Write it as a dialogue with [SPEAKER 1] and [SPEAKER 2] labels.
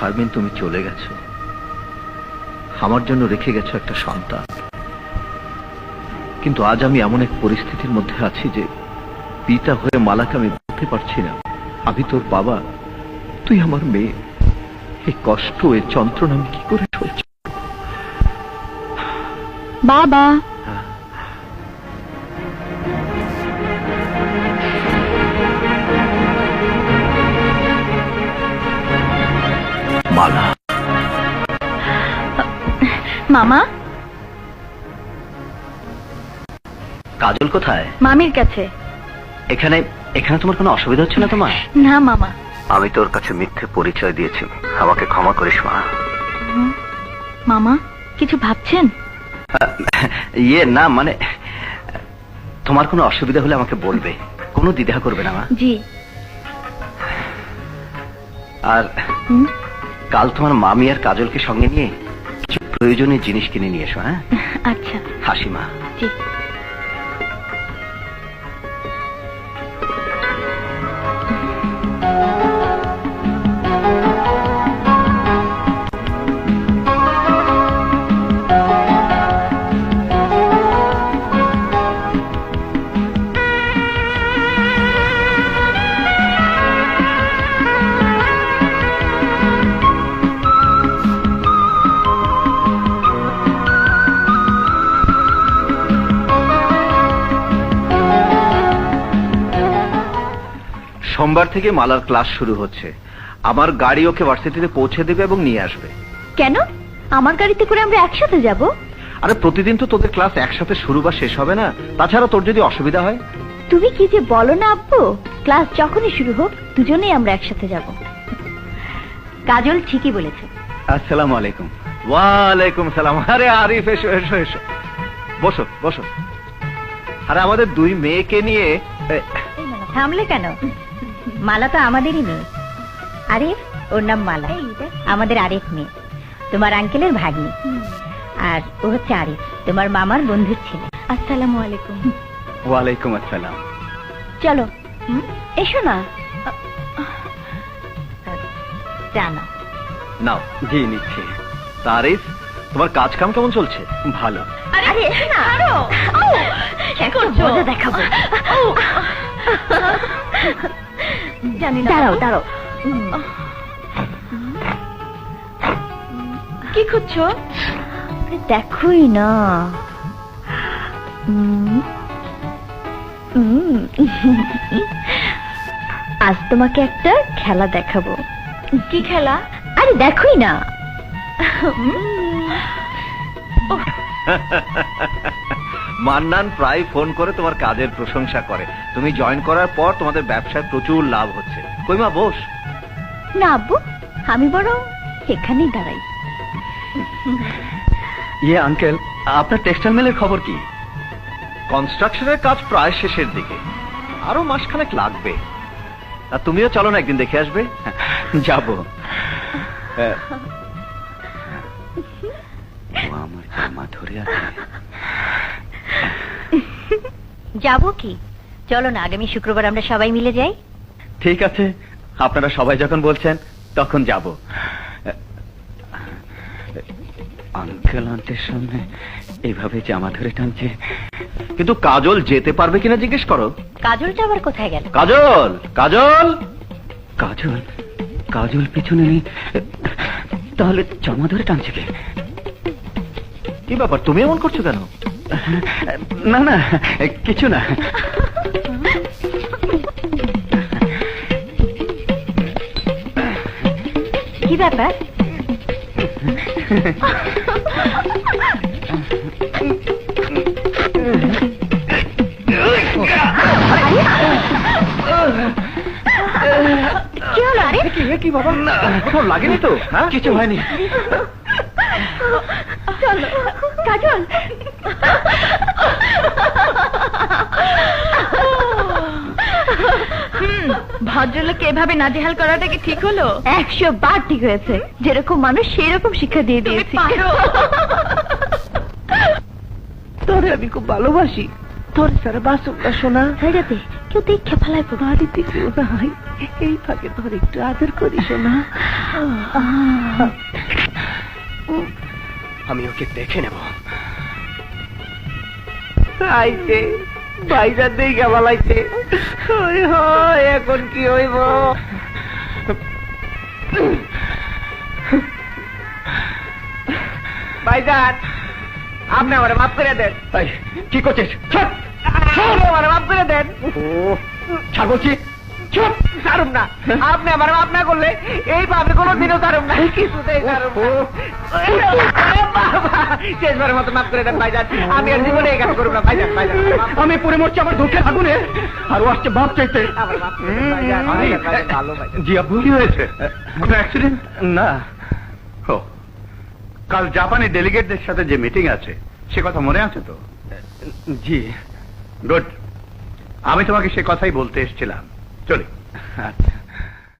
[SPEAKER 1] শারমিন, তুমি চলে গেছো, আমার জন্য রেখে গেছো একটা সন্তান। কিন্তু আজ আমি এমন এক পরিস্থিতির মধ্যে আছি যে পিতা হয়ে মালাকে আমি বলতে পারছি না, আমি তোর বাবা, তুই আমার মেয়ে। এই কষ্ট, এই যন্ত্রণা আমি কি করে সহ্য?
[SPEAKER 2] বাবা,
[SPEAKER 1] মালা,
[SPEAKER 2] মামা।
[SPEAKER 1] কাজল কোথায়?
[SPEAKER 2] মামির কাছে।
[SPEAKER 1] এখানে এখানে তোমার কোনো অসুবিধা হচ্ছে না তোমার?
[SPEAKER 2] না মামা।
[SPEAKER 1] আমি তোর কাছে মিথ্যে পরিচয় দিয়েছি, আমাকে ক্ষমা করিস মা।
[SPEAKER 2] মামা, কিছু ভাবছেন?
[SPEAKER 1] ইয়ে না, মানে তোমার কোনো অসুবিধা হলে আমাকে বলবে, কোনো দ্বিধা করবে না মা।
[SPEAKER 2] জি।
[SPEAKER 1] আর কাল তোমার মামি আর কাজলকে সঙ্গে নিয়ে কিছু প্রয়োজনীয় জিনিস কিনে নিয়ে এসো। হ্যাঁ
[SPEAKER 2] আচ্ছা।
[SPEAKER 1] হাসি মা।
[SPEAKER 2] জি।
[SPEAKER 1] সোমবার থেকে মালার ক্লাস শুরু হচ্ছে। আমার গাড়ি ওকে ভার্সিটিতে পৌঁছে দেবে এবং নিয়ে আসবে।
[SPEAKER 2] কেন? আমার গাড়িতে করে আমরা একসাথে যাব।
[SPEAKER 1] আরে প্রতিদিন তো তোদের ক্লাস একসাথে শুরু বা শেষ হবে না, তাছাড়া তোর যদি অসুবিধা হয়।
[SPEAKER 2] তুমি কি যে বলো না আব্বু, ক্লাস যখনই শুরু হোক দুজনেই আমরা একসাথে যাব। কাজল ঠিকই বলেছে।
[SPEAKER 1] আসসালামু আলাইকুম। ওয়ালাইকুম সালাম। আরে আরিফ, এসো এসো এসো, বসো বসো। আরে আমাদের দুই মেয়েকে নিয়ে।
[SPEAKER 2] থামলে কেন? মালা তো আমাদেরই মেয়ে। আরিফ, ওর নাম মালা, আমাদের আরেক মেয়ে, তোমার আঙ্কেলের ভাগ্নি। আর ও হচ্ছে আরিফ, তোমার মামার বন্ধুর ছেলে। আসসালামু আলাইকুম।
[SPEAKER 1] ওয়ালাইকুম আসসালাম।
[SPEAKER 2] চলো এসো না। জানো
[SPEAKER 1] নাও, জি নিচ্ছি। তা আরিফ, তোমার কাজ কাম কেমন চলছে? ভালো।
[SPEAKER 2] আরে এসো না। মজা দেখাবো। দাঁড়াও দাঁড়াও। কি খুঁজছো? দেখোই না। আজ তোমাকে একটা খেলা দেখাবো। কি খেলা? আরে দেখোই না।
[SPEAKER 1] মান্নান প্রায় ফোন করে তোমার কাজের প্রশংসা করে। তুমি জয়েন করার পর তোমাদের ব্যবসায় প্রচুর লাভ হচ্ছে। কইমা বস।
[SPEAKER 2] না আব্বু, আমি বরং এখানেই দাঁড়াই।
[SPEAKER 1] ইয়ে আঙ্কেল, আপনার টেক্সটাইল মিলের খবর কি? কনস্ট্রাকশনের কাজ প্রায় শেষের দিকে, আরো মাসখানেক লাগবে। আর তুমিও চলো না, একদিন দেখে আসবে। যাব। আমার জামা ধরে আছে।
[SPEAKER 2] যাবো কি? চলো না, আগামী শুক্রবার আমরা সবাই মিলে যাই।
[SPEAKER 1] ঠিক আছে, আপনারা সবাই যখন বলছেন তখন যাব। আঙ্কেল আন্টির সামনে এইভাবে জামা ধরে টানছে, কিন্তু কাজল যেতে পারবে কিনা জিজ্ঞেস করো।
[SPEAKER 2] কাজলটা আবার কোথায় গেল?
[SPEAKER 1] কাজল, কাজল, কাজল, কাজল পিছনে নেই, তাহলে জামা ধরে টানছে কে? কি ব্যাপার, তুমি এমন করছো কেন? না না, কিছু না।
[SPEAKER 2] কি ব্যাপার? কি হলো? আরে
[SPEAKER 1] কি বাবা, কোথাও লাগেনি তো? কিছু হয়নি।
[SPEAKER 2] চলো কাজল। ভদ্রলোককে এভাবে নাজেহাল করাটা কি ঠিক হলো? 100 বার ঠিক হয়েছে। যেরকম মানুষ সেই রকম শিক্ষা দিয়ে দিয়েছি।
[SPEAKER 3] তোরে আমি খুব ভালোবাসি, তোর সারা বাসুক না শোনা।
[SPEAKER 2] হয়ে কেউ দেখে ফেলায়
[SPEAKER 3] বাড়িতে কেউ নাই, এই ফাঁকে ধর একটু আদর করিস না।
[SPEAKER 1] আমি ওকে দেখে নেব।
[SPEAKER 3] আইছে ভাইজান দেখে ফেলাইছে। এখন কি হইব? ভাইজান আপনি আমার মাফ করে দেন।
[SPEAKER 1] এই, কি করছিস? ছাড়!
[SPEAKER 3] আপনি আমার মাফ করে দেন।
[SPEAKER 1] ও ছাড় বলছি। চুপ!
[SPEAKER 3] ছাড়ুন না, আপনি আমার মাফ না করলে এই পাপে কোনোদিনও ছাড়ুন না, কিছুতেই ছাড়ুন না। বাবা, শেষবারের মতো মাফ করে দেন ভাইজান, আমি আর জীবনে এই কাজ করবো না। ভাইজান ভাইজান
[SPEAKER 1] আমি পড়ে মরছি আমার দুঃখের আগুনে, আর ও আসছে বাপ চাইতে।
[SPEAKER 3] আমার মাফ করে দেন ভাইজান, ভাইজান, ভাইজান, ভালো ভাইজান।
[SPEAKER 4] জি আব্বু, কি হয়েছে? কোনো অ্যাক্সিডেন্ট?
[SPEAKER 1] না,
[SPEAKER 4] ও, কাল জাপানি ডেলিগেটদের সাথে যে মিটিং আছে সে কথা মনে আছে তো?
[SPEAKER 1] জি।
[SPEAKER 4] গুড, আমি তোমাকে সে কথাই বলতে এসেছিলাম। চলি।
[SPEAKER 1] আচ্ছা।